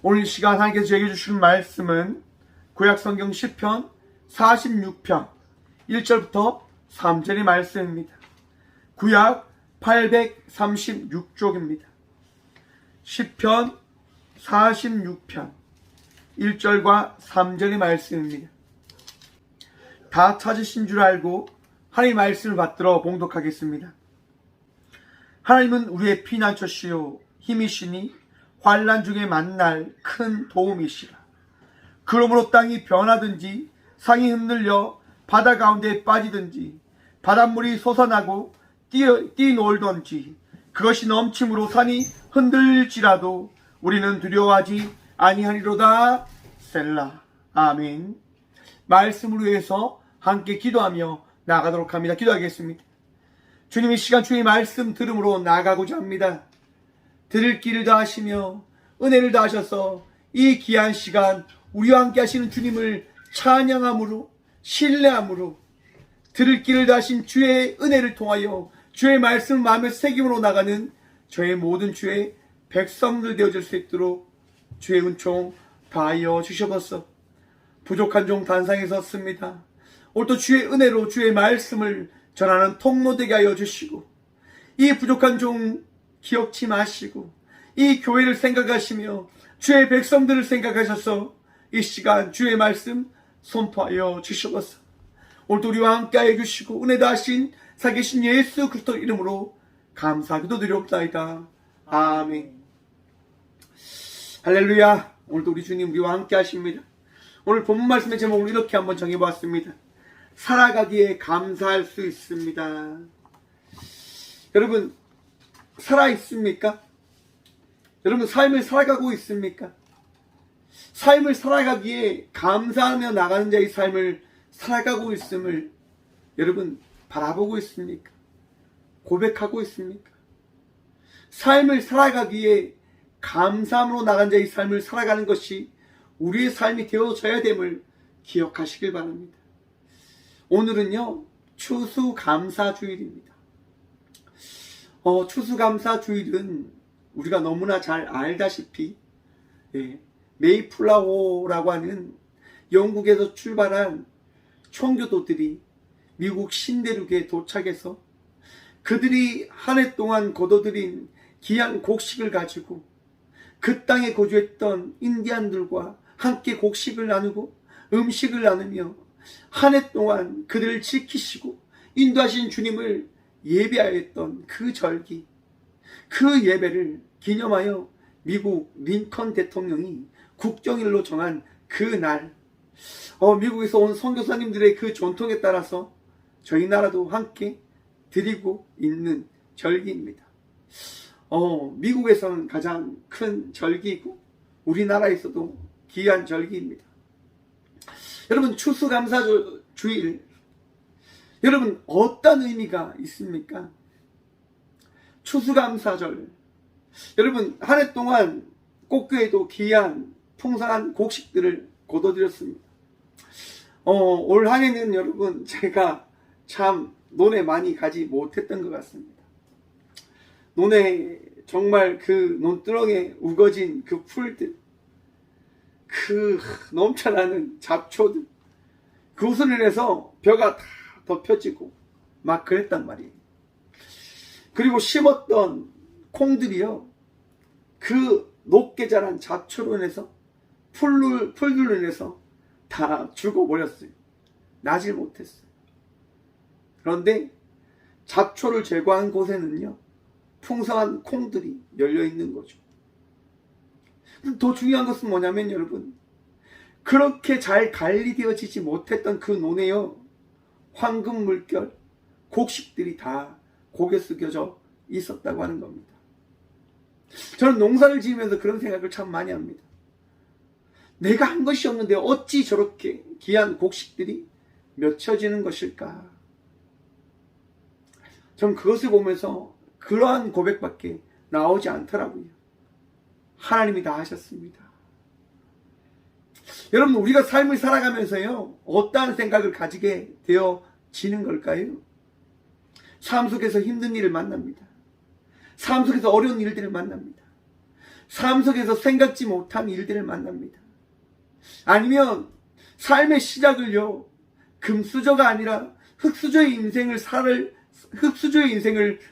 오늘 이 시간 하나님께서 저에게 주신 말씀은 구약성경 시편 46편 1절부터 3절의 말씀입니다. 구약 836쪽입니다. 시편 46편 1절과 3절의 말씀입니다. 다 찾으신 줄 알고 하나님의 말씀을 받들어 봉독하겠습니다. 하나님은 우리의 피난처시요 힘이시니 환난 중에 만날 큰 도움이시라. 그러므로 땅이 변하든지 상이 흔들려 바다 가운데 빠지든지 바닷물이 솟아나고 뛰놀던지 그것이 넘침으로 산이 흔들지라도 우리는 두려워하지 아니하리로다. 셀라. 아멘. 말씀을 위해서 함께 기도하며 나아가도록 합니다. 기도하겠습니다. 주님, 이 시간 주의 말씀 들음으로 나아가고자 합니다. 들을 길을 다하시며 은혜를 다하셔서 이 귀한 시간 우리와 함께 하시는 주님을 찬양함으로 신뢰함으로 들을 길을 다하신 주의 은혜를 통하여 주의 말씀을 마음에 새김으로 나가는 저의 모든 주의 백성들 되어질 수 있도록 주의 은총 다하여 주셔서 부족한 종 단상에 섰습니다. 오늘도 주의 은혜로 주의 말씀을 전하는 통로 되게 하여 주시고 이 부족한 종 기억지 마시고 이 교회를 생각하시며 주의 백성들을 생각하셔서 이 시간 주의 말씀 선포하여 주셔서 오늘도 우리와 함께하여 주시고 은혜 다하신 살아계신 예수 그리스도 이름으로 감사 기도드리옵나이다. 아멘. 할렐루야. 오늘도 우리 주님 우리와 함께 하십니다. 오늘 본문 말씀의 제목을 이렇게 한번 정해보았습니다. 살아가기에 감사할 수 있습니다. 여러분, 살아있습니까? 여러분, 삶을 살아가고 있습니까? 삶을 살아가기에 감사하며 나가는 자의 삶을 살아가고 있음을 여러분 바라보고 있습니까? 고백하고 있습니까? 삶을 살아가기에 감사함으로 나간 자의 삶을 살아가는 것이 우리의 삶이 되어져야 됨을 기억하시길 바랍니다. 오늘은요, 추수감사주일입니다. 추수감사주일은 우리가 너무나 잘 알다시피 메이플라워라고 하는 영국에서 출발한 총교도들이 미국 신대륙에 도착해서 그들이 한 해 동안 거둬들인 귀한 곡식을 가지고 그 땅에 거주했던 인디안들과 함께 곡식을 나누고 음식을 나누며 한 해 동안 그들을 지키시고 인도하신 주님을 예배하였던 그 절기, 그 예배를 기념하여 미국 링컨 대통령이 국정일로 정한 그 날, 미국에서 온 선교사님들의 그 전통에 따라서 저희 나라도 함께 드리고 있는 절기입니다. 미국에서는 가장 큰 절기이고 우리나라에서도 귀한 절기입니다. 여러분, 추수감사주일, 여러분 어떤 의미가 있습니까? 추수감사절, 여러분 한 해 동안 꽃교회도 귀한 풍성한 곡식들을 거둬들였습니다. 올 한 해는 여러분 제가 참 논에 많이 가지 못했던 것 같습니다. 논에 정말 그 논두렁에 우거진 그 풀들, 그 넘쳐나는 잡초들, 그것을 인해서 벼가 다 덮여지고 막 그랬단 말이에요. 그리고 심었던 콩들이요, 그 높게 자란 잡초로 인해서 풀들로 인해서 다 죽어버렸어요. 나질 못했어요. 그런데 잡초를 제거한 곳에는요, 풍성한 콩들이 열려있는 거죠. 더 중요한 것은 뭐냐면 여러분, 그렇게 잘 관리되어지지 못했던 그 논에요, 황금 물결, 곡식들이 다 고개 숙여져 있었다고 하는 겁니다. 저는 농사를 지으면서 그런 생각을 참 많이 합니다. 내가 한 것이 없는데 어찌 저렇게 귀한 곡식들이 맺혀지는 것일까? 전 그것을 보면서 그러한 고백밖에 나오지 않더라고요. 하나님이 다 하셨습니다. 여러분, 우리가 삶을 살아가면서요, 어떠한 생각을 가지게 되어지는 걸까요? 삶 속에서 힘든 일을 만납니다. 삶 속에서 어려운 일들을 만납니다. 삶 속에서 생각지 못한 일들을 만납니다. 아니면 삶의 시작을요, 금수저가 아니라 흙수저의 인생을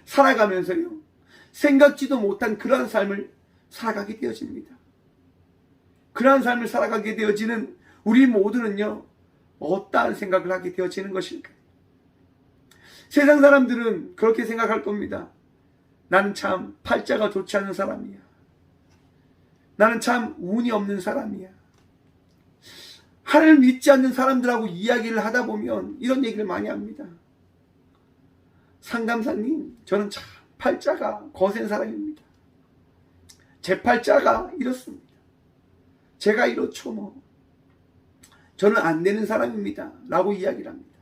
살아가면서요, 생각지도 못한 그러한 삶을 살아가게 되어집니다. 그러한 삶을 살아가게 되어지는 우리 모두는요, 어떠한 생각을 하게 되어지는 것일까요? 세상 사람들은 그렇게 생각할 겁니다. 나는 참 팔자가 좋지 않은 사람이야. 나는 참 운이 없는 사람이야. 하나님을 믿지 않는 사람들하고 이야기를 하다 보면 이런 얘기를 많이 합니다. 상담사님, 저는 참 팔자가 거센 사람입니다. 제 팔자가 이렇습니다. 제가 이렇죠 뭐. 저는 안 되는 사람입니다. 라고 이야기를 합니다.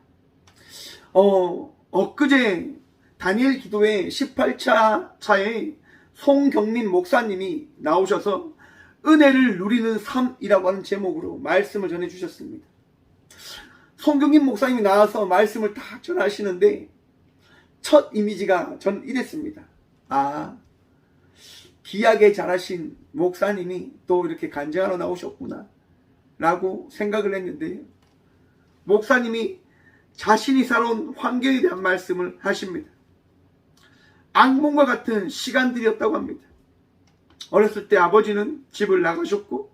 엊그제 다니엘 기도회 18차 차에 송경민 목사님이 나오셔서 은혜를 누리는 삶이라고 하는 제목으로 말씀을 전해주셨습니다. 송경민 목사님이 나와서 말씀을 딱 전하시는데 첫 이미지가 전 이랬습니다. 아, 귀하게 잘하신 목사님이 또 이렇게 간증하러 나오셨구나 라고 생각을 했는데요, 목사님이 자신이 살아온 환경에 대한 말씀을 하십니다. 악몽과 같은 시간들이었다고 합니다. 어렸을 때 아버지는 집을 나가셨고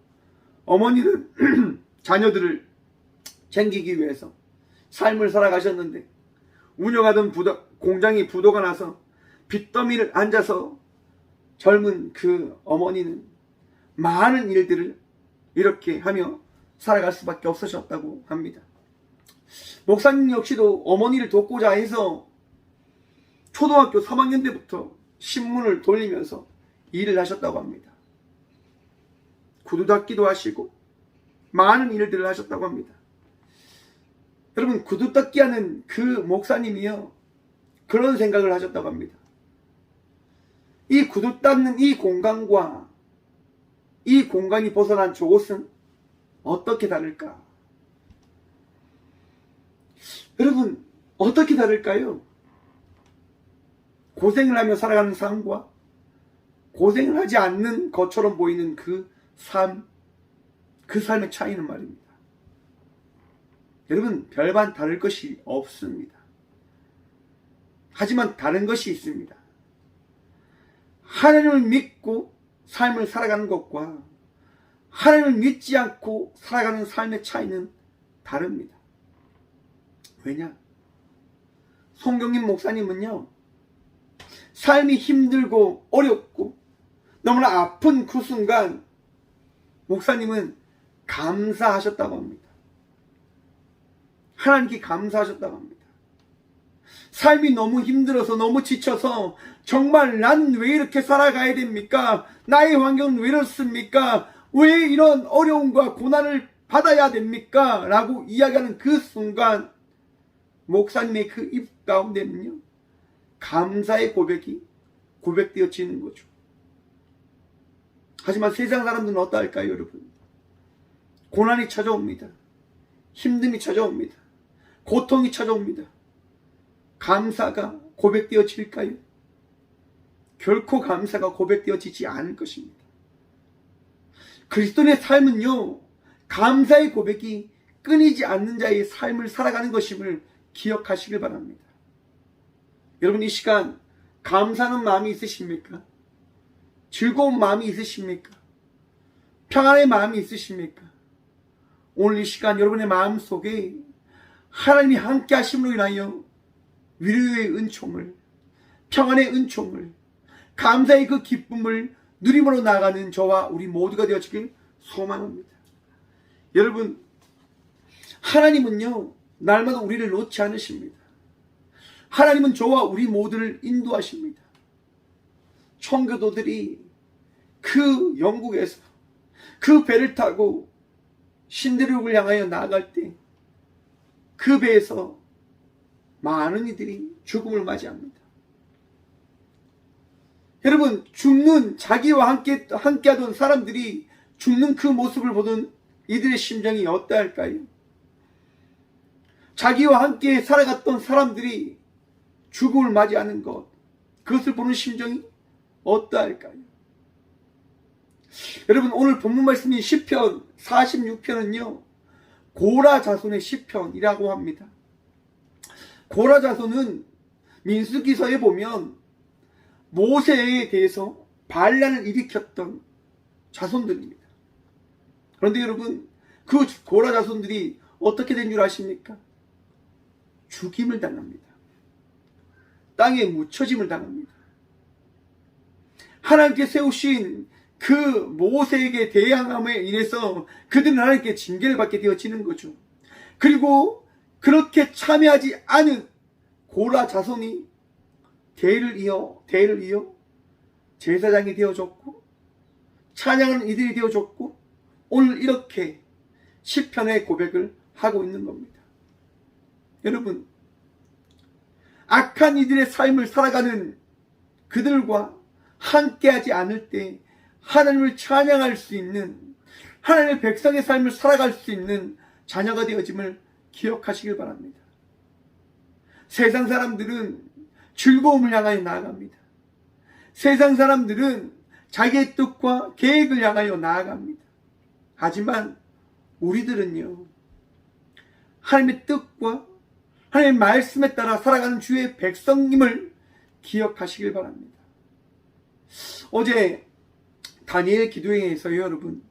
어머니는 자녀들을 챙기기 위해서 삶을 살아가셨는데, 운영하던 공장이 부도가 나서 빚더미를 앉아서 젊은 그 어머니는 많은 일들을 이렇게 하며 살아갈 수밖에 없으셨다고 합니다. 목사님 역시도 어머니를 돕고자 해서 초등학교 3학년 때부터 신문을 돌리면서 일을 하셨다고 합니다. 구두 닦기도 하시고 많은 일들을 하셨다고 합니다. 여러분, 구두 닦기 하는 그 목사님이요, 그런 생각을 하셨다고 합니다. 이 구두 닦는 이 공간과 이 공간이 벗어난 저곳은 어떻게 다를까? 여러분, 어떻게 다를까요? 고생을 하며 살아가는 삶과 고생을 하지 않는 것처럼 보이는 그 삶의 차이는 말입니다. 여러분, 별반 다를 것이 없습니다. 하지만 다른 것이 있습니다. 하나님을 믿고 삶을 살아가는 것과 하나님을 믿지 않고 살아가는 삶의 차이는 다릅니다. 왜냐? 송경림 목사님은요, 삶이 힘들고 어렵고 너무나 아픈 그 순간 목사님은 감사하셨다고 합니다. 하나님께 감사하셨다고 합니다. 삶이 너무 힘들어서 너무 지쳐서 정말 난 왜 이렇게 살아가야 됩니까? 나의 환경은 왜 이렇습니까? 왜 이런 어려움과 고난을 받아야 됩니까? 라고 이야기하는 그 순간 목사님의 그 입 가운데는요, 감사의 고백이 고백되어지는 거죠. 하지만 세상 사람들은 어떠할까요, 여러분? 고난이 찾아옵니다. 힘듦이 찾아옵니다. 고통이 찾아옵니다. 감사가 고백되어질까요? 결코 감사가 고백되어지지 않을 것입니다. 그리스도인의 삶은요, 감사의 고백이 끊이지 않는 자의 삶을 살아가는 것임을 기억하시길 바랍니다. 여러분, 이 시간 감사하는 마음이 있으십니까? 즐거운 마음이 있으십니까? 평안의 마음이 있으십니까? 오늘 이 시간 여러분의 마음 속에 하나님이 함께 하심으로 인하여 위로의 은총을, 평안의 은총을, 감사의 그 기쁨을 누림으로 나가는 저와 우리 모두가 되어지길 소망합니다. 여러분, 하나님은요, 날마다 우리를 놓지 않으십니다. 하나님은 저와 우리 모두를 인도하십니다. 청교도들이 그 영국에서 그 배를 타고 신대륙을 향하여 나아갈 때 그 배에서 많은 이들이 죽음을 맞이합니다. 여러분, 죽는, 자기와 함께하던 사람들이 죽는 그 모습을 보던 이들의 심정이 어떠할까요? 자기와 함께 살아갔던 사람들이 죽음을 맞이하는 것, 그것을 보는 심정이 어떠할까요? 여러분, 오늘 본문 말씀인 시편 46편은요 고라 자손의 시편이라고 합니다. 고라 자손은 민수기서에 보면 모세에 대해서 반란을 일으켰던 자손들입니다. 그런데 여러분, 그 고라 자손들이 어떻게 된 줄 아십니까? 죽임을 당합니다. 땅에 묻혀짐을 당합니다. 하나님께 세우신 그 모세에게 대항함에 인해서 그들은 하나님께 징계를 받게 되어지는 거죠. 그리고 그렇게 참여하지 않은 고라 자손이 대를 이어 제사장이 되어졌고 찬양하는 이들이 되어졌고 오늘 이렇게 시편의 고백을 하고 있는 겁니다. 여러분, 악한 이들의 삶을 살아가는 그들과 함께하지 않을 때 하나님을 찬양할 수 있는, 하나님의 백성의 삶을 살아갈 수 있는 자녀가 되어짐을 기억하시길 바랍니다. 세상 사람들은 즐거움을 향하여 나아갑니다. 세상 사람들은 자기의 뜻과 계획을 향하여 나아갑니다. 하지만 우리들은요, 하나님의 뜻과 하나님의 말씀에 따라 살아가는 주의 백성임을 기억하시길 바랍니다. 어제 다니엘 기도회에서 여러분,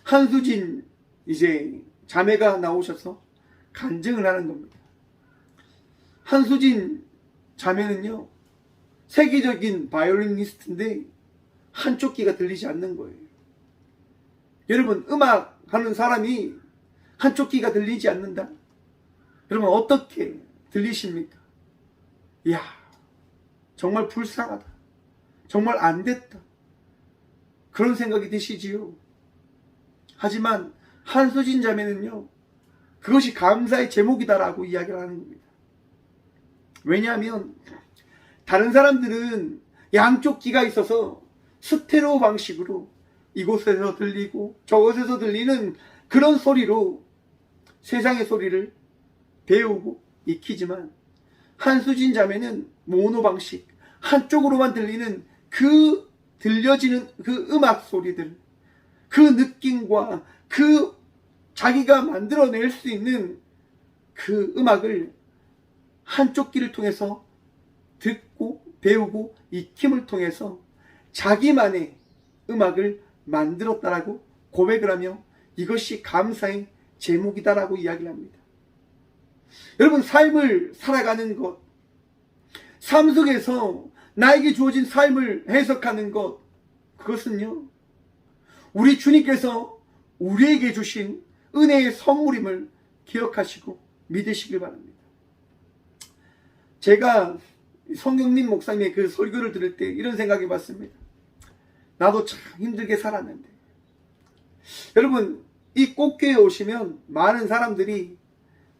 한수진 자매가 나오셔서 간증을 하는 겁니다. 한수진 자매는요 세계적인 바이올리니스트인데 한쪽 귀가 들리지 않는 거예요. 여러분, 음악 하는 사람이 한쪽 귀가 들리지 않는다? 여러분, 어떻게 들리십니까? 이야, 정말 불쌍하다, 정말 안 됐다, 그런 생각이 드시지요. 하지만 한수진 자매는요 그것이 감사의 제목이다라고 이야기를 하는 겁니다. 왜냐하면 다른 사람들은 양쪽 귀가 있어서 스테레오 방식으로 이곳에서 들리고 저곳에서 들리는 그런 소리로 세상의 소리를 배우고 익히지만, 한수진 자매는 모노 방식, 한쪽으로만 들리는 들려지는 그 음악 소리들, 그 느낌과 그 자기가 만들어낼 수 있는 그 음악을 한쪽 귀를 통해서 듣고 배우고 익힘을 통해서 자기만의 음악을 만들었다라고 고백을 하며 이것이 감사의 제목이다라고 이야기를 합니다. 여러분, 삶을 살아가는 것, 삶 속에서 나에게 주어진 삶을 해석하는 것, 그것은요 우리 주님께서 우리에게 주신 은혜의 선물임을 기억하시고 믿으시길 바랍니다. 제가 성경민 목사님의 그 설교를 들을 때 이런 생각이 봤습니다. 나도 참 힘들게 살았는데, 여러분, 이 꽃교회에 오시면 많은 사람들이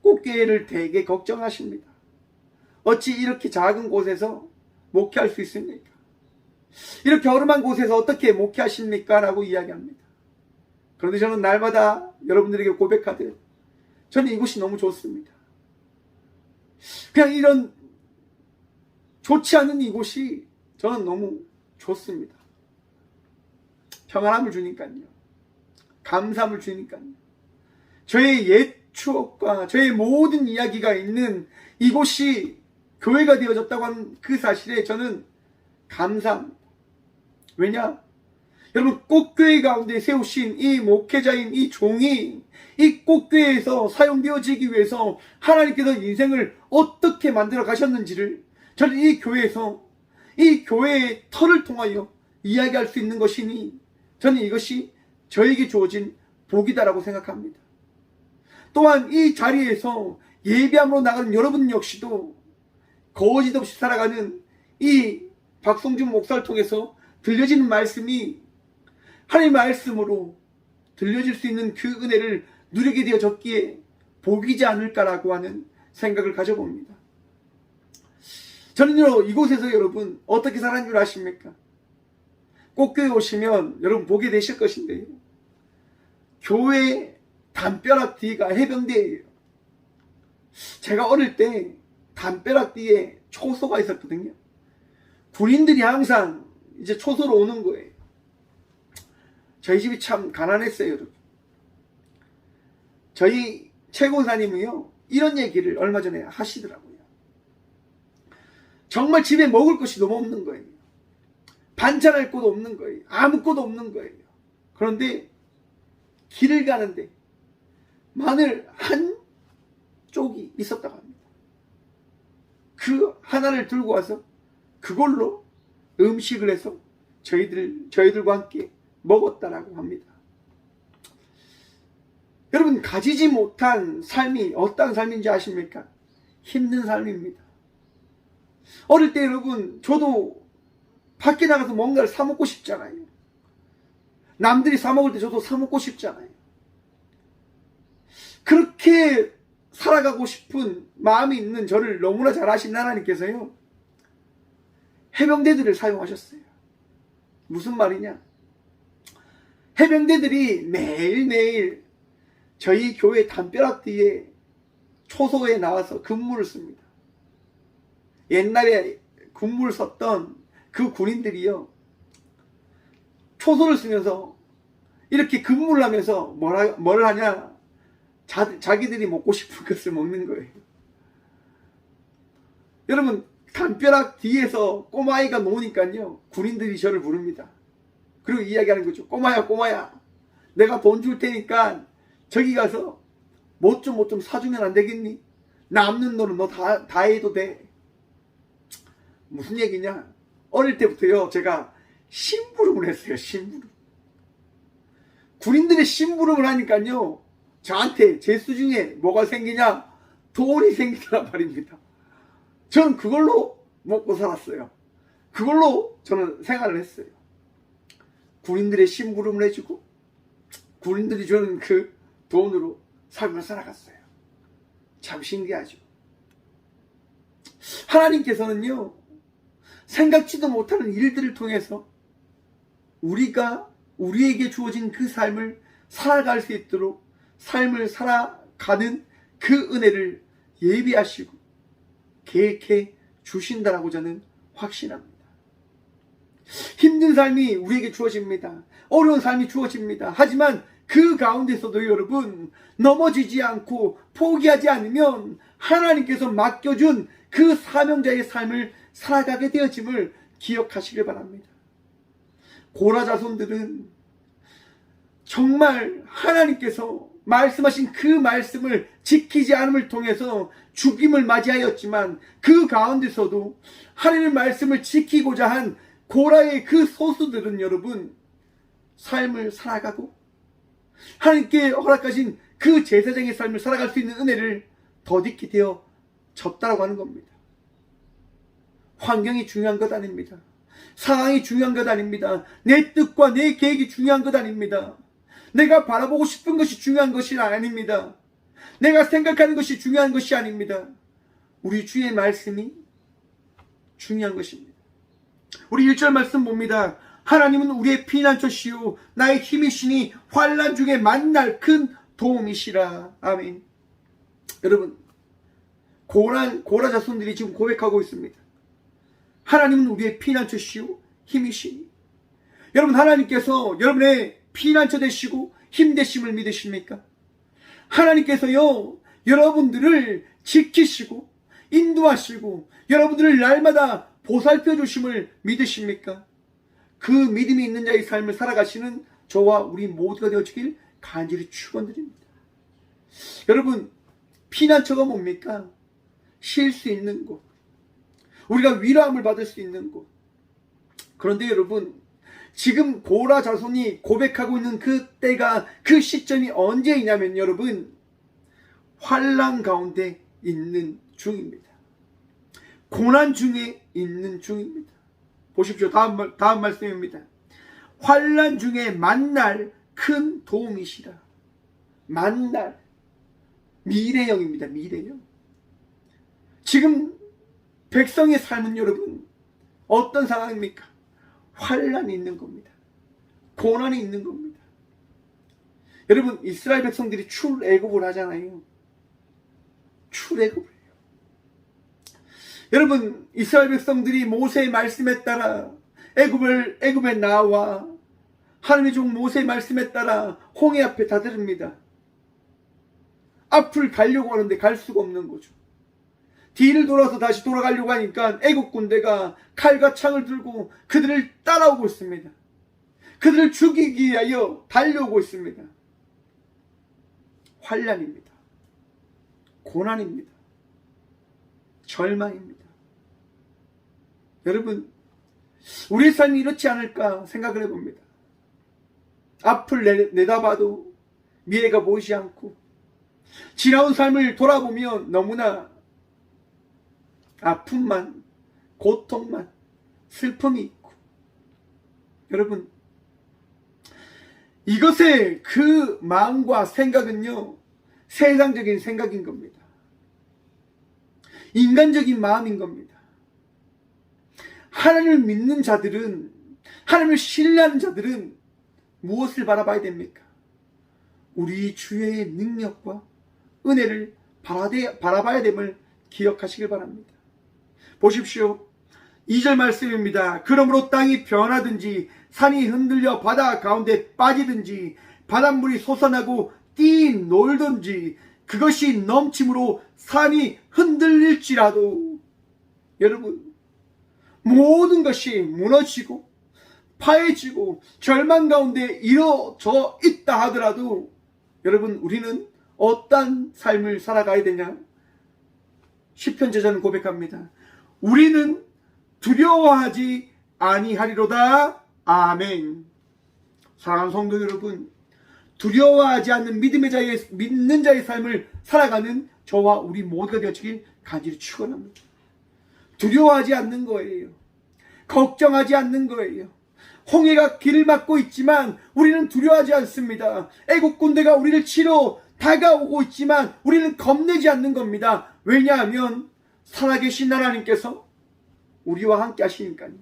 꽃교회를 되게 걱정하십니다. 어찌 이렇게 작은 곳에서 목회할 수 있습니까? 이렇게 허름한 곳에서 어떻게 목회하십니까? 라고 이야기합니다. 그런데 저는 날마다 여러분들에게 고백하듯 저는 이곳이 너무 좋습니다. 그냥 이런 좋지 않은 이곳이 저는 너무 좋습니다. 평안함을 주니까요, 감사함을 주니까요, 저의 옛 추억과 저의 모든 이야기가 있는 이곳이 교회가 되어졌다고 하는 그 사실에 저는 감사합니다. 왜냐? 여러분, 꽃교회 가운데 세우신 이 목회자인 이 종이 이 꽃교회에서 사용되어지기 위해서 하나님께서 인생을 어떻게 만들어 가셨는지를 저는 이 교회에서, 이 교회의 터를 통하여 이야기할 수 있는 것이니 저는 이것이 저에게 주어진 복이다라고 생각합니다. 또한 이 자리에서 예배함으로 나가는 여러분 역시도 거짓없이 살아가는 이 박성준 목사를 통해서 들려지는 말씀이 하나님의 말씀으로 들려질 수 있는 그 은혜를 누리게 되어졌기에 복이지 않을까라고 하는 생각을 가져봅니다. 저는요, 이곳에서 여러분 어떻게 살았는 줄 아십니까? 꽃교회 오시면 여러분 보게 되실 것인데요, 교회 담벼락 뒤가 해병대예요. 제가 어릴 때 담벼락 뒤에 초소가 있었거든요. 군인들이 항상 이제 초소로 오는 거예요. 저희 집이 참 가난했어요, 여러분. 저희 최고사님이요, 이런 얘기를 얼마 전에 하시더라고요. 정말 집에 먹을 것이 너무 없는 거예요. 반찬할 곳도 없는 거예요. 아무 곳도 없는 거예요. 그런데 길을 가는데 마늘 한 쪽이 있었다고 합니다. 그 하나를 들고 와서 그걸로 음식을 해서 저희들과 함께 먹었다라고 합니다. 여러분, 가지지 못한 삶이 어떤 삶인지 아십니까? 힘든 삶입니다. 어릴 때 여러분, 저도 밖에 나가서 뭔가를 사 먹고 싶잖아요. 남들이 사 먹을 때 저도 사 먹고 싶잖아요. 그렇게 살아가고 싶은 마음이 있는 저를 너무나 잘 아신 하나님께서요, 해병대들을 사용하셨어요. 무슨 말이냐? 해병대들이 매일매일 저희 교회 담벼락 뒤에 초소에 나와서 근무를 씁니다. 옛날에 근무를 썼던 그 군인들이요, 초소를 쓰면서 이렇게 근무를 하면서 뭘 하냐? 자기들이 먹고 싶은 것을 먹는 거예요. 여러분, 담벼락 뒤에서 꼬마아이가 노니까요, 군인들이 저를 부릅니다. 그리고 이야기하는 거죠. 꼬마야, 내가 돈 줄 테니까 저기 가서 뭐 좀 사주면 안 되겠니? 남는 너는 너 다 해도 돼. 무슨 얘기냐? 어릴 때부터요, 제가 심부름을 했어요. 심부름. 군인들의 심부름을 하니까요, 저한테 제 수중에 뭐가 생기냐? 돈이 생기더란 말입니다. 저는 그걸로 먹고 살았어요. 그걸로 저는 생활을 했어요. 군인들의 심부름을 해주고 군인들이 주는 그 돈으로 삶을 살아갔어요. 참 신기하죠. 하나님께서는요, 생각지도 못하는 일들을 통해서 우리에게 주어진 그 삶을 살아갈 수 있도록 삶을 살아가는 그 은혜를 예비하시고 계획해 주신다라고 저는 확신합니다. 힘든 삶이 우리에게 주어집니다. 어려운 삶이 주어집니다. 하지만 그 가운데서도 여러분, 넘어지지 않고 포기하지 않으면 하나님께서 맡겨준 그 사명자의 삶을 살아가게 되어짐을 기억하시길 바랍니다. 고라 자손들은 정말 하나님께서 말씀하신 그 말씀을 지키지 않음을 통해서 죽임을 맞이하였지만, 그 가운데서도 하나님의 말씀을 지키고자 한 고라의 그 소수들은 여러분, 삶을 살아가고 하나님께 허락하신 그 제사장의 삶을 살아갈 수 있는 은혜를 덧입게 되어졌다고 하는 겁니다. 환경이 중요한 것 아닙니다. 상황이 중요한 것 아닙니다. 내 뜻과 내 계획이 중요한 것 아닙니다. 내가 바라보고 싶은 것이 중요한 것이 아닙니다. 내가 생각하는 것이 중요한 것이 아닙니다. 우리 주의 말씀이 중요한 것입니다. 우리 1절 말씀 봅니다. 하나님은 우리의 피난처시오 나의 힘이시니 환난 중에 만날 큰 도움이시라. 아멘. 여러분, 고라 자손들이 지금 고백하고 있습니다. 하나님은 우리의 피난처시오 힘이시니. 여러분, 하나님께서 여러분의 피난처 되시고 힘 되심을 믿으십니까? 하나님께서요, 여러분들을 지키시고 인도하시고 여러분들을 날마다 보살펴 주심을 믿으십니까? 그 믿음이 있는 자의 삶을 살아가시는 저와 우리 모두가 되어주길 간절히 축원드립니다. 여러분, 피난처가 뭡니까? 쉴 수 있는 곳, 우리가 위로함을 받을 수 있는 곳. 그런데 여러분, 지금 고라 자손이 고백하고 있는 그 때가, 그 시점이 언제이냐면 여러분, 환난 가운데 있는 중입니다. 고난 중에 있는 중입니다. 보십시오. 다음 말씀입니다. 환난 중에 만날 큰 도움이시라. 만날, 미래형입니다. 미래형. 지금 백성의 삶은 여러분 어떤 상황입니까? 환난이 있는 겁니다. 고난이 있는 겁니다. 여러분, 이스라엘 백성들이 출애굽을 하잖아요. 출애굽을 해요. 여러분, 이스라엘 백성들이 모세의 말씀에 따라 애굽에 나와 하나님의 종 모세의 말씀에 따라 홍해 앞에 다다릅니다. 앞을 가려고 하는데 갈 수가 없는 거죠. 뒤를 돌아서 다시 돌아가려고 하니까 애국 군대가 칼과 창을 들고 그들을 따라오고 있습니다. 그들을 죽이기 위하여 달려오고 있습니다. 환난입니다. 고난입니다. 절망입니다. 여러분, 우리의 삶이 이렇지 않을까 생각을 해봅니다. 앞을 내다봐도 미래가 보이지 않고 지나온 삶을 돌아보면 너무나 아픔만, 고통만, 슬픔이 있고, 여러분, 이것의 그 마음과 생각은요, 세상적인 생각인 겁니다. 인간적인 마음인 겁니다. 하나님을 믿는 자들은, 하나님을 신뢰하는 자들은 무엇을 바라봐야 됩니까? 우리 주의 능력과 은혜를 바라봐야 됨을 기억하시길 바랍니다. 보십시오. 2절 말씀입니다. 그러므로 땅이 변하든지 산이 흔들려 바다 가운데 빠지든지 바닷물이 솟아나고 띠 놀든지 그것이 넘침으로 산이 흔들릴지라도, 여러분, 모든 것이 무너지고 파해지고 절망 가운데 이뤄져 있다 하더라도, 여러분, 우리는 어떤 삶을 살아가야 되냐? 시편 저자는 고백합니다. 우리는 두려워하지 아니하리로다. 아멘. 사랑하는 성도 여러분, 두려워하지 않는 믿는 자의 삶을 살아가는 저와 우리 모두가 되어지길 간절히 축원합니다. 두려워하지 않는 거예요. 걱정하지 않는 거예요. 홍해가 길을 막고 있지만 우리는 두려워하지 않습니다. 애국 군대가 우리를 치러 다가오고 있지만 우리는 겁내지 않는 겁니다. 왜냐하면 살아계신 하나님께서 우리와 함께 하시니까요.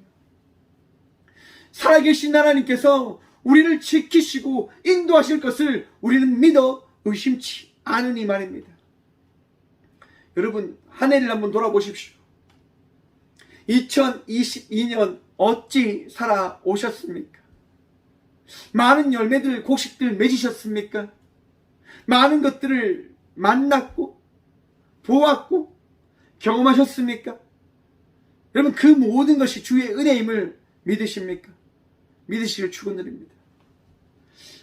살아계신 하나님께서 우리를 지키시고 인도하실 것을 우리는 믿어 의심치 않으니 말입니다. 여러분, 한 해를 한번 돌아보십시오. 2022년 어찌 살아오셨습니까? 많은 열매들, 곡식들 맺으셨습니까? 많은 것들을 만났고 보았고 경험하셨습니까? 여러분, 그 모든 것이 주의 은혜임을 믿으십니까? 믿으시길 축원드립니다.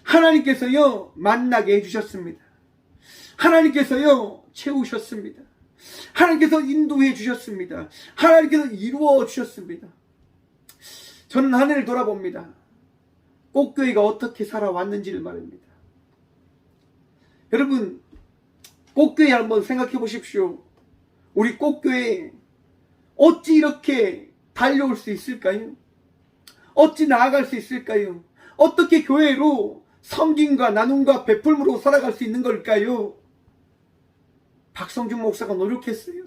하나님께서요 만나게 해주셨습니다. 하나님께서요 채우셨습니다. 하나님께서 인도해 주셨습니다. 하나님께서 이루어 주셨습니다. 저는 한 해를 돌아봅니다. 꽃교회가 어떻게 살아왔는지를 말입니다. 여러분, 꽃교회 한번 생각해 보십시오. 우리 꽃교회 어찌 이렇게 달려올 수 있을까요? 어찌 나아갈 수 있을까요? 어떻게 교회로 섬김과 나눔과 베풀므로 살아갈 수 있는 걸까요? 박성준 목사가 노력했어요.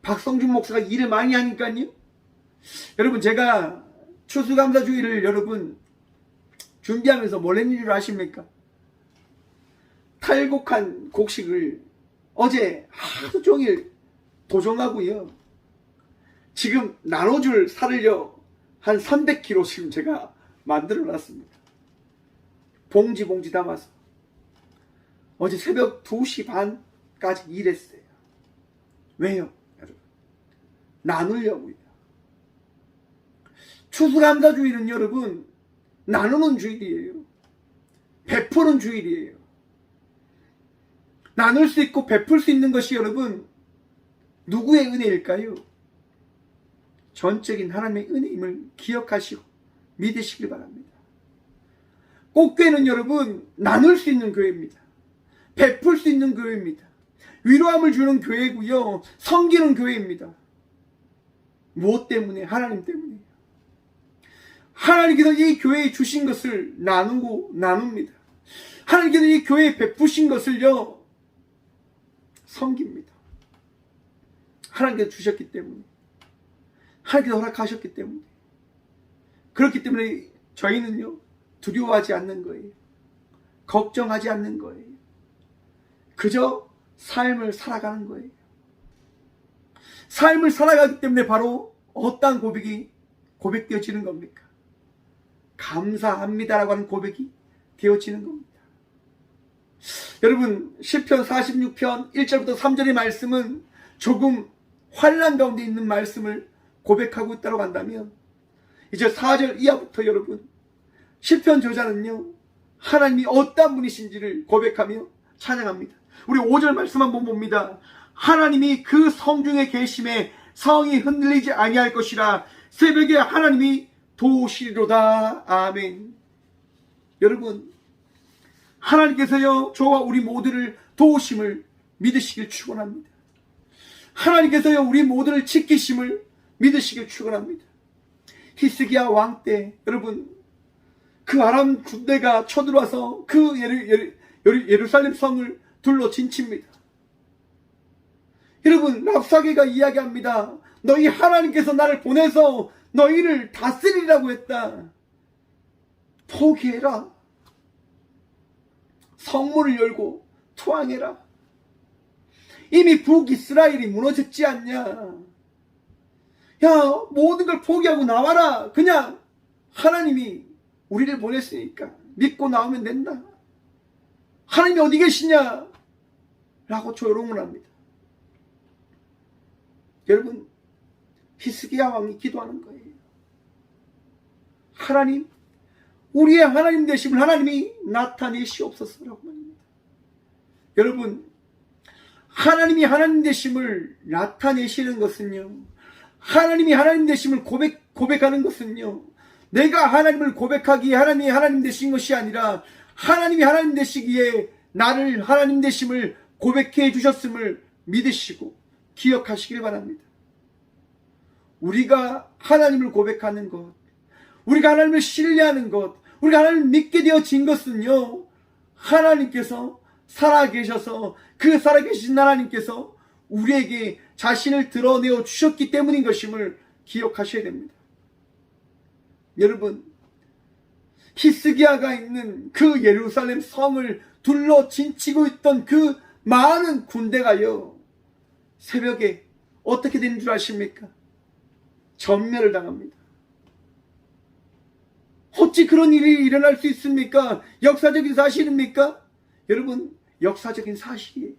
박성준 목사가 일을 많이 하니까요. 여러분, 제가 추수감사주의를 여러분 준비하면서 뭘 했는 줄 아십니까? 탈곡한 곡식을 어제 하루 종일 도정하고요. 지금 나눠줄 살을요 한 300kg 지금 제가 만들어 놨습니다. 봉지 담아서 어제 새벽 2시 반까지 일했어요. 왜요? 여러분, 나누려고요. 추수감사주일은 여러분 나누는 주일이에요. 베푸는 주일이에요. 나눌 수 있고 베풀 수 있는 것이 여러분 누구의 은혜일까요? 전적인 하나님의 은혜임을 기억하시고 믿으시길 바랍니다. 꽃교회는 여러분 나눌 수 있는 교회입니다. 베풀 수 있는 교회입니다. 위로함을 주는 교회고요. 섬기는 교회입니다. 무엇 때문에? 하나님 때문이에요. 하나님께서 이 교회에 주신 것을 나눕니다. 하나님께서 이 교회에 베푸신 것을요 섬깁니다. 하나님께서 주셨기 때문에, 하나님께서 허락하셨기 때문에, 그렇기 때문에 저희는요 두려워하지 않는 거예요. 걱정하지 않는 거예요. 그저 삶을 살아가는 거예요. 삶을 살아가기 때문에 바로 어떠한 고백이 고백되어지는 겁니까? 감사합니다라고 하는 고백이 되어지는 겁니다. 여러분, 시편 46편 1절부터 3절의 말씀은 조금 환난 가운데 있는 말씀을 고백하고 있다고 한다면, 이제 4절 이하부터 여러분, 시편 저자는요 하나님이 어떤 분이신지를 고백하며 찬양합니다. 우리 5절 말씀 한번 봅니다. 하나님이 그 성중에 계심에 성이 흔들리지 아니할 것이라. 새벽에 하나님이 도우시리로다. 아멘. 여러분, 하나님께서요 저와 우리 모두를 도우심을 믿으시길 축원합니다. 하나님께서요 우리 모두를 지키심을 믿으시길 축원합니다. 히스기야 왕 때 여러분, 그 아람 군대가 쳐들어와서 그 예루살렘 성을 둘러 진칩니다. 여러분, 랍사게가 이야기합니다. 너희 하나님께서 나를 보내서 너희를 다스리라고 했다. 포기해라. 성문을 열고 투항해라. 이미 북이스라엘이 무너졌지 않냐. 야, 모든 걸 포기하고 나와라. 그냥 하나님이 우리를 보냈으니까 믿고 나오면 된다. 하나님이 어디 계시냐? 라고 조롱을 합니다. 여러분, 히스기야 왕이 기도하는 거예요. 하나님, 우리의 하나님 되심을 하나님이 나타내시옵소서라고 합니다. 여러분, 하나님이 하나님 되심을 나타내시는 것은요, 하나님이 하나님 되심을 고백하는 것은요, 내가 하나님을 고백하기에 하나님이 하나님 되신 것이 아니라 하나님이 하나님 되시기에 나를 하나님 되심을 고백해 주셨음을 믿으시고 기억하시길 바랍니다. 우리가 하나님을 고백하는 것, 우리가 하나님을 신뢰하는 것, 우리가 하나님을 믿게 되어진 것은요, 하나님께서 살아계셔서 그 살아계신 하나님께서 우리에게 자신을 드러내어 주셨기 때문인 것임을 기억하셔야 됩니다. 여러분, 히스기야가 있는 그 예루살렘 성을 둘러 진치고 있던 그 많은 군대가요, 새벽에 어떻게 된 줄 아십니까? 전멸을 당합니다. 어찌 그런 일이 일어날 수 있습니까? 역사적인 사실입니까? 여러분, 역사적인 사실이에요.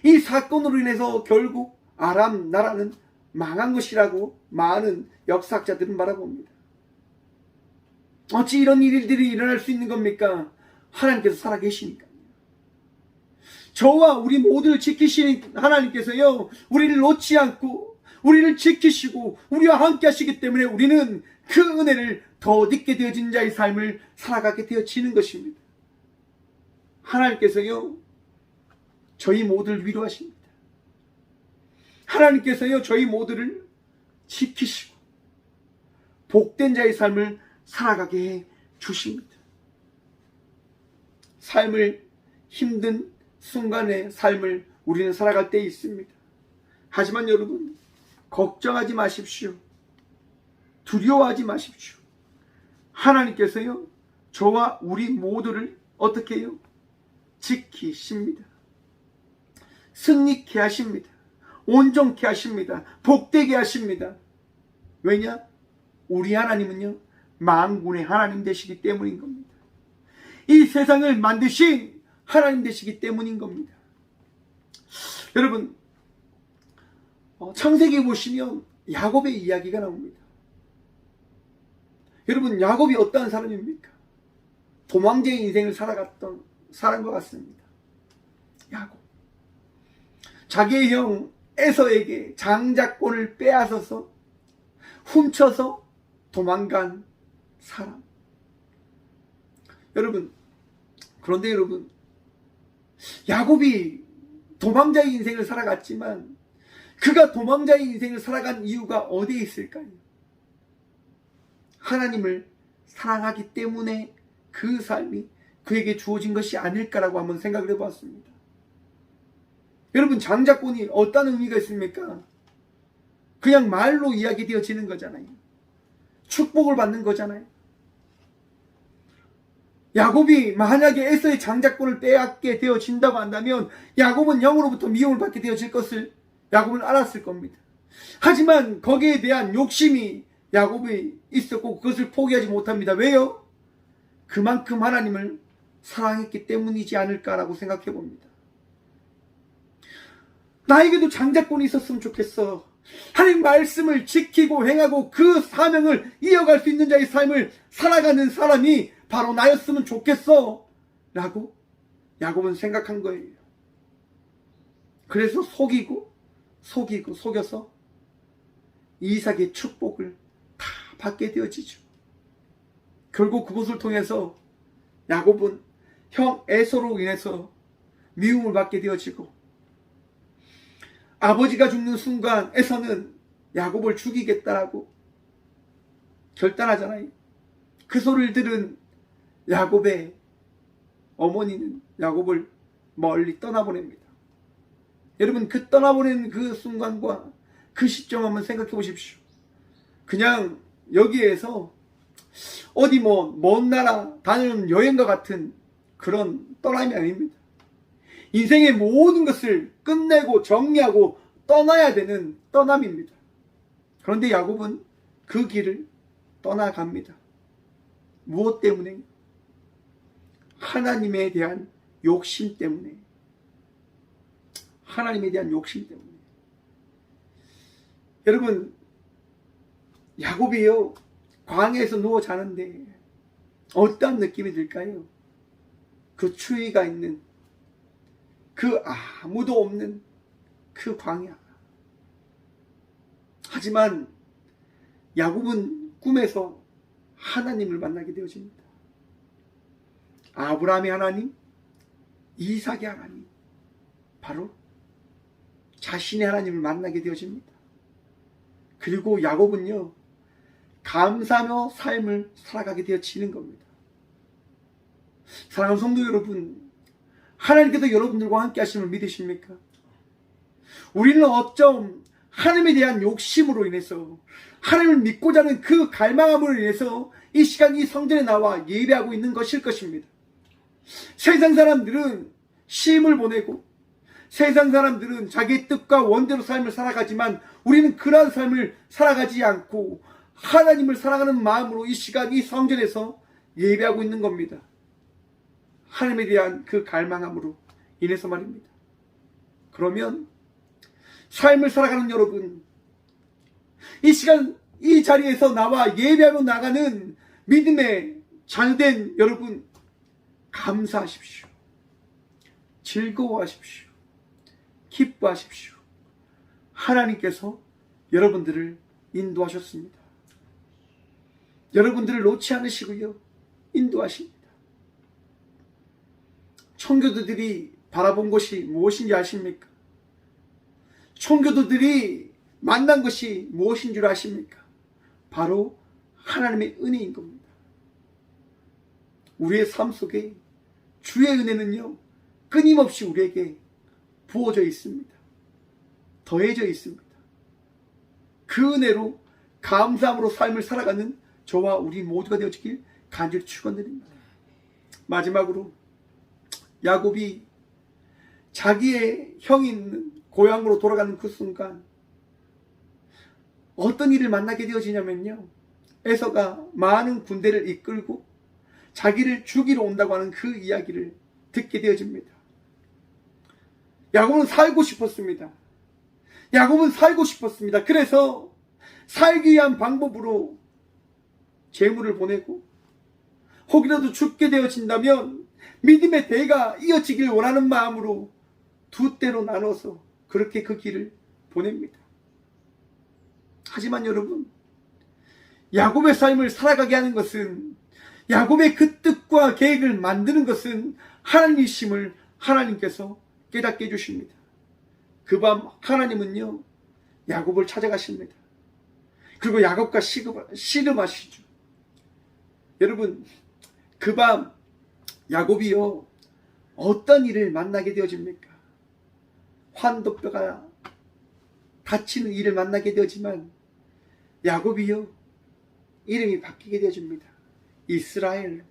이 사건으로 인해서 결국 아람 나라는 망한 것이라고 많은 역사학자들은 말해봅니다. 어찌 이런 일들이 일어날 수 있는 겁니까? 하나님께서 살아계시니까요. 저와 우리 모두를 지키시는 하나님께서요, 우리를 놓지 않고 우리를 지키시고 우리와 함께 하시기 때문에 우리는 그 은혜를 덧입게 되어진 자의 삶을 살아가게 되어지는 것입니다. 하나님께서요 저희 모두를 위로하십니다. 하나님께서요 저희 모두를 지키시고 복된 자의 삶을 살아가게 해 주십니다. 삶을, 힘든 순간의 삶을 우리는 살아갈 때 있습니다. 하지만 여러분, 걱정하지 마십시오. 두려워하지 마십시오. 하나님께서요 저와 우리 모두를 어떻게 해요? 지키십니다. 승리케 하십니다. 온전케 하십니다. 복되게 하십니다. 왜냐? 우리 하나님은요 만군의 하나님 되시기 때문인 겁니다. 이 세상을 만드신 하나님 되시기 때문인 겁니다. 여러분, 창세기 보시면 야곱의 이야기가 나옵니다. 여러분, 야곱이 어떠한 사람입니까? 도망자의 인생을 살아갔던 사람과 같습니다. 야곱, 자기의 형 에서에게 장자권을 빼앗아서 훔쳐서 도망간 사람. 여러분, 그런데 여러분, 야곱이 도망자의 인생을 살아갔지만 그가 도망자의 인생을 살아간 이유가 어디에 있을까요? 하나님을 사랑하기 때문에 그 삶이 그에게 주어진 것이 아닐까라고 한번 생각을 해보았습니다. 여러분, 장자권이 어떤 의미가 있습니까? 그냥 말로 이야기되어지는 거잖아요. 축복을 받는 거잖아요. 야곱이 만약에 에서의 장자권을 빼앗게 되어진다고 한다면 야곱은 영으로부터 미움을 받게 되어질 것을 야곱은 알았을 겁니다. 하지만 거기에 대한 욕심이 야곱이 있었고 그것을 포기하지 못합니다. 왜요? 그만큼 하나님을 사랑했기 때문이지 않을까라고 생각해 봅니다. 나에게도 장자권이 있었으면 좋겠어. 하나님 말씀을 지키고 행하고 그 사명을 이어갈 수 있는 자의 삶을 살아가는 사람이 바로 나였으면 좋겠어 라고 야곱은 생각한 거예요. 그래서 속여서 이삭의 축복을 다 받게 되어지죠. 결국 그것을 통해서 야곱은 형 에서로 인해서 미움을 받게 되어지고, 아버지가 죽는 순간 에서는 야곱을 죽이겠다라고 결단하잖아요. 그 소리를 들은 야곱의 어머니는 야곱을 멀리 떠나보냅니다. 여러분, 그 떠나보낸 그 순간과 그 시점 한번 생각해 보십시오. 그냥 여기에서 어디 먼 나라 다니는 여행과 같은 그런 떠남이 아닙니다. 인생의 모든 것을 끝내고 정리하고 떠나야 되는 떠남입니다. 그런데 야곱은 그 길을 떠나갑니다. 무엇 때문에? 하나님에 대한 욕심 때문에. 하나님에 대한 욕심 때문에. 여러분, 야곱이요, 광야에서 누워 자는데 어떤 느낌이 들까요? 그 추위가 있는, 그 아무도 없는 그 광야. 하지만 야곱은 꿈에서 하나님을 만나게 되어집니다. 아브라함의 하나님, 이삭의 하나님, 바로 자신의 하나님을 만나게 되어집니다. 그리고 야곱은요, 감사하며 삶을 살아가게 되어지는 겁니다. 사랑하는 성도 여러분, 하나님께서 여러분들과 함께 하심을 믿으십니까? 우리는 어쩜 하나님에 대한 욕심으로 인해서, 하나님을 믿고자 하는 그 갈망함으로 인해서 이 시간 이 성전에 나와 예배하고 있는 것일 것입니다. 세상 사람들은 쉼을 보내고, 세상 사람들은 자기의 뜻과 원대로 삶을 살아가지만 우리는 그러한 삶을 살아가지 않고 하나님을 사랑하는 마음으로 이 시간 이 성전에서 예배하고 있는 겁니다. 하나님에 대한 그 갈망함으로 인해서 말입니다. 그러면 삶을 살아가는 여러분, 이 시간 이 자리에서 나와 예배하며 나가는 믿음의 자녀된 여러분, 감사하십시오. 즐거워하십시오. 기뻐하십시오. 하나님께서 여러분들을 인도하셨습니다. 여러분들을 놓지 않으시고요, 인도하십니다. 청교도들이 바라본 것이 무엇인지 아십니까? 청교도들이 만난 것이 무엇인 줄 아십니까? 바로 하나님의 은혜인 겁니다. 우리의 삶 속에 주의 은혜는요, 끊임없이 우리에게 부어져 있습니다. 더해져 있습니다. 그 은혜로 감사함으로 삶을 살아가는 저와 우리 모두가 되어지길 간절히 축원드립니다. 마지막으로 야곱이 자기의 형이 있는 고향으로 돌아가는 그 순간 어떤 일을 만나게 되어지냐면요, 에서가 많은 군대를 이끌고 자기를 죽이러 온다고 하는 그 이야기를 듣게 되어집니다. 야곱은 살고 싶었습니다. 야곱은 살고 싶었습니다. 그래서 살기 위한 방법으로 재물을 보내고, 혹이라도 죽게 되어진다면 믿음의 대가 이어지길 원하는 마음으로 두 때로 나눠서 그렇게 그 길을 보냅니다. 하지만 여러분, 야곱의 삶을 살아가게 하는 것은, 야곱의 그 뜻과 계획을 만드는 것은 하나님이심을 하나님께서 깨닫게 해주십니다. 그 밤 하나님은요, 야곱을 찾아가십니다. 그리고 야곱과 씨름하시죠. 여러분, 그 밤 야곱이요, 어떤 일을 만나게 되어집니까? 환도뼈가 다치는 일을 만나게 되어지만 야곱이요, 이름이 바뀌게 되어집니다. 이스라엘로.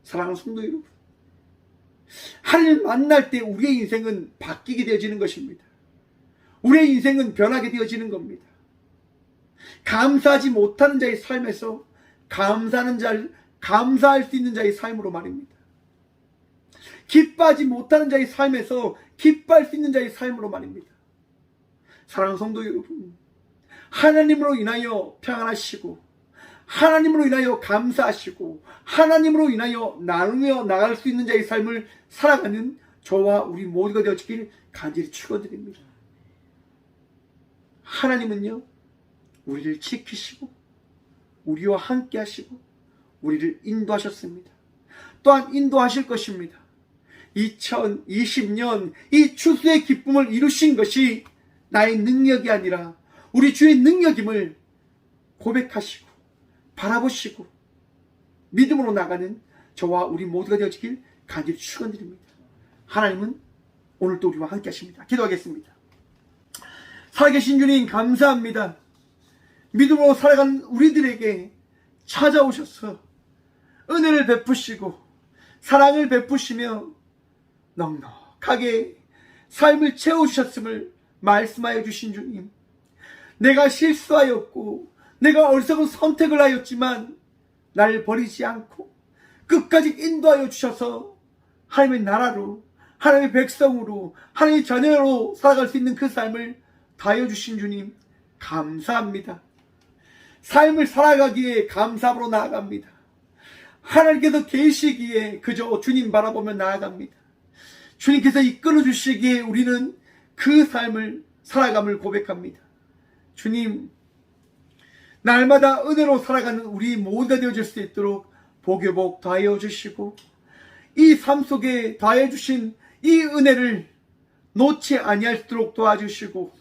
사랑하는 성도 여러분, 하나님을 만날 때 우리의 인생은 바뀌게 되어지는 것입니다. 우리의 인생은 변하게 되어지는 겁니다. 감사하지 못하는 자의 삶에서 감사할 수 있는 자의 삶으로 말입니다. 기뻐하지 못하는 자의 삶에서 기뻐할 수 있는 자의 삶으로 말입니다. 사랑하는 성도 여러분, 하나님으로 인하여 평안하시고 하나님으로 인하여 감사하시고 하나님으로 인하여 나누며 나갈 수 있는 자의 삶을 살아가는 저와 우리 모두가 되어지길 간절히 축원드립니다. 하나님은요, 우리를 지키시고 우리와 함께 하시고 우리를 인도하셨습니다. 또한 인도하실 것입니다. 2020년 이 추수의 기쁨을 이루신 것이 나의 능력이 아니라 우리 주의 능력임을 고백하시고 바라보시고 믿음으로 나가는 저와 우리 모두가 되어지길 간절히 축원드립니다. 하나님은 오늘도 우리와 함께 하십니다. 기도하겠습니다. 살아계신 주님 감사합니다. 믿음으로 살아간 우리들에게 찾아오셔서 은혜를 베푸시고 사랑을 베푸시며 넉넉하게 삶을 채워주셨음을 말씀하여 주신 주님, 내가 실수하였고 내가 어리석은 선택을 하였지만 나를 버리지 않고 끝까지 인도하여 주셔서 하나님의 나라로, 하나님의 백성으로, 하나님의 자녀로 살아갈 수 있는 그 삶을 다하여 주신 주님 감사합니다. 삶을 살아가기에 감사함으로 나아갑니다. 하나님께서 계시기에 그저 주님 바라보며 나아갑니다. 주님께서 이끌어 주시기에 우리는 그 삶을 살아감을 고백합니다. 주님, 날마다 은혜로 살아가는 우리 모두가 되어질 수 있도록 복여복 더하여 주시고 이 삶 속에 더하여 주신 이 은혜를 놓지 아니할수록 도와주시고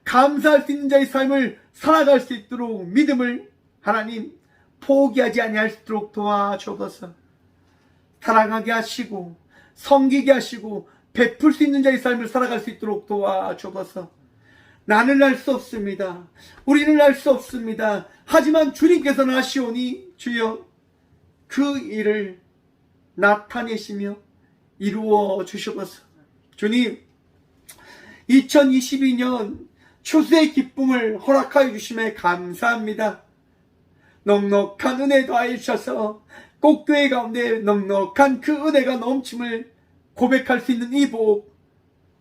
감사할 수 있는 자의 삶을 살아갈 수 있도록 믿음을 하나님 포기하지 아니할수록 도와주옵소서. 사랑하게 하시고 섬기게 하시고 베풀 수 있는 자의 삶을 살아갈 수 있도록 도와주옵소서. 나는 알 수 없습니다. 우리는 알 수 없습니다. 하지만 주님께서는 하시오니 주여 그 일을 나타내시며 이루어 주시옵소서. 주님, 2022년 추수의 기쁨을 허락하여 주심에 감사합니다. 넉넉한 은혜 더하여 주셔서 꽃교회 가운데 넉넉한 그 은혜가 넘침을 고백할 수 있는 이 복,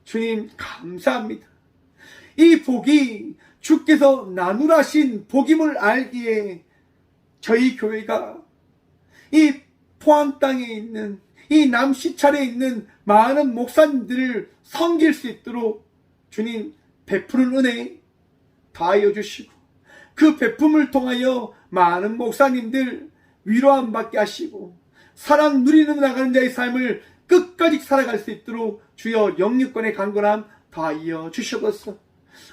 주님 감사합니다. 이 복이 주께서 나누라신 복임을 알기에 저희 교회가 이 포항 땅에 있는 이 남시찰에 있는 많은 목사님들을 섬길 수 있도록 주님 베푸는 은혜 다하여 주시고 그 베품을 통하여 많은 목사님들 위로함 받게 하시고 사랑 누리는 나가는 자의 삶을 끝까지 살아갈 수 있도록 주여 영육권의 강건함 다하여 주시옵소서.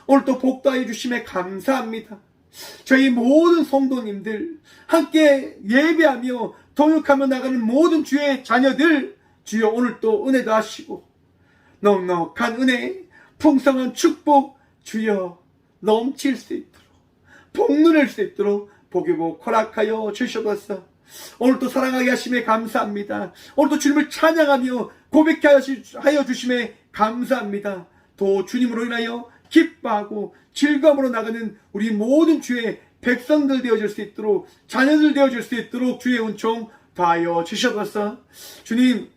오늘도 복다해 주심에 감사합니다. 저희 모든 성도님들 함께 예배하며 동역하며 나가는 모든 주의 자녀들 주여 오늘도 은혜도 하시고 넉넉한 은혜 풍성한 축복 주여 넘칠 수 있도록 복누릴 수 있도록 복유복 허락하여 주시옵소서. 오늘도 사랑하게 하심에 감사합니다. 오늘도 주님을 찬양하며 고백하여 주심에 감사합니다. 또 주님으로 인하여 기뻐하고 즐거움으로 나가는 우리 모든 주의 백성들 되어질 수 있도록 자녀들 되어질 수 있도록 주의 은총 다하여 주시옵소서. 주님,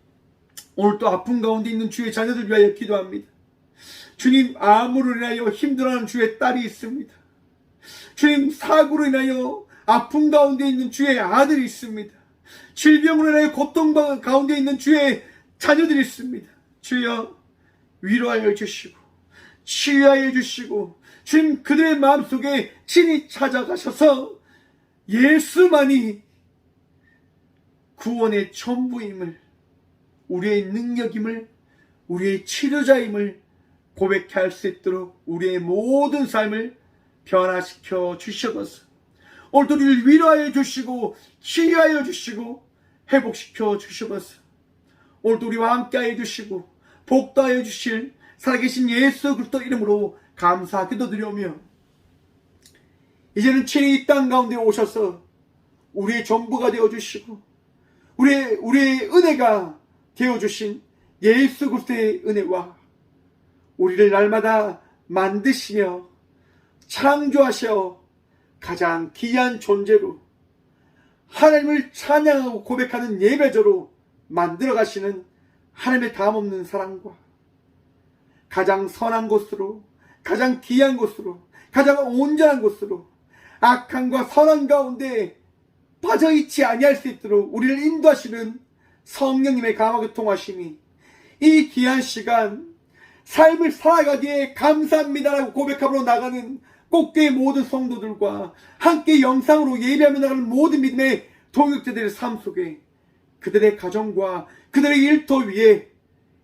오늘도 아픔 가운데 있는 주의 자녀들 위하여 기도합니다. 주님, 암으로 인하여 힘들어하는 주의 딸이 있습니다. 주님, 사고로 인하여 아픔 가운데 있는 주의 아들이 있습니다. 질병으로 인하여 고통 가운데 있는 주의 자녀들이 있습니다. 주여 위로하여 주시고 치유하여 주시고 주님 그들의 마음속에 친히 찾아가셔서 예수만이 구원의 전부임을, 우리의 능력임을, 우리의 치료자임을 고백해 할 수 있도록 우리의 모든 삶을 변화시켜 주시옵소서. 오늘도 우리를 위로하여 주시고 치유하여 주시고 회복시켜 주시옵소서. 오늘도 우리와 함께하여 주시고 복도하여 주실 살아계신 예수 그리스도 이름으로 감사 기도드리오며 이제는 친히 이 땅 가운데 오셔서 우리의 전부가 되어주시고 우리의 은혜가 되어주신 예수 그리스도의 은혜와 우리를 날마다 만드시며 창조하셔 가장 귀한 존재로 하나님을 찬양하고 고백하는 예배자로 만들어 가시는 하나님의 다함없는 사랑과 가장 선한 곳으로, 가장 귀한 곳으로, 가장 온전한 곳으로, 악함과 선한 가운데 빠져있지 아니할 수 있도록 우리를 인도하시는 성령님의 감화 통하심이 이 귀한 시간 삶을 살아가기에 감사합니다라고 고백하러 나가는 꼭교의 모든 성도들과 함께 영상으로 예배하며 나가는 모든 믿음의 동역자들의 삶 속에 그들의 가정과 그들의 일터 위에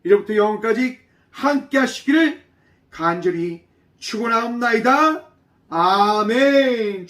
이제부터 영원까지 함께 하시기를 간절히 축원하옵나이다. 아멘.